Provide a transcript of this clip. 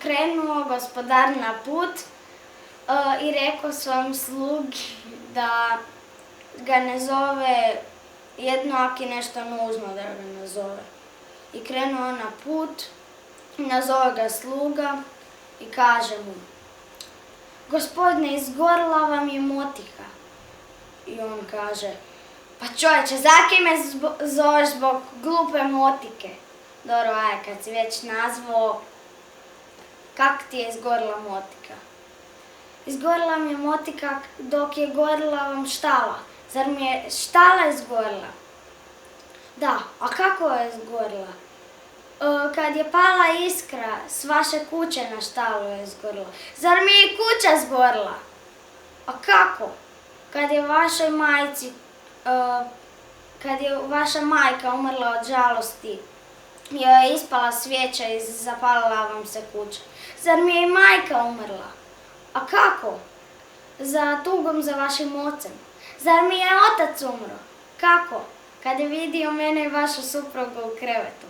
krenuo gospodar na put i rekao svom slugi da ga ne zove jedno ako je nešto nužno da ga ne zove. I krenuo on na put, nazove ga sluga i kaže mu: Gospodine, izgorila vam je motika. I on kaže: Pa čovječe, zaki me zoveš zbog glupe motike? Dobro, aj, kad si već nazvao, kak ti je izgorila motika? Izgorila mi je motika dok je gorila vam štala. Zar mi je štala izgorila? Da, a kako je izgorila? Kad je pala iskra s vaše kuće na štalu je izgorila. Zar mi je i kuća izgorila? A kako? Kad je vaša majka umrla od žalosti, joj je ispala svijeća i zapalila vam se kuća. Zar mi je i majka umrla? A kako? Za tugom za vašim ocem. Zar mi je otac umro? Kako? Kad je vidio mene i vašu suprugu u krevetu.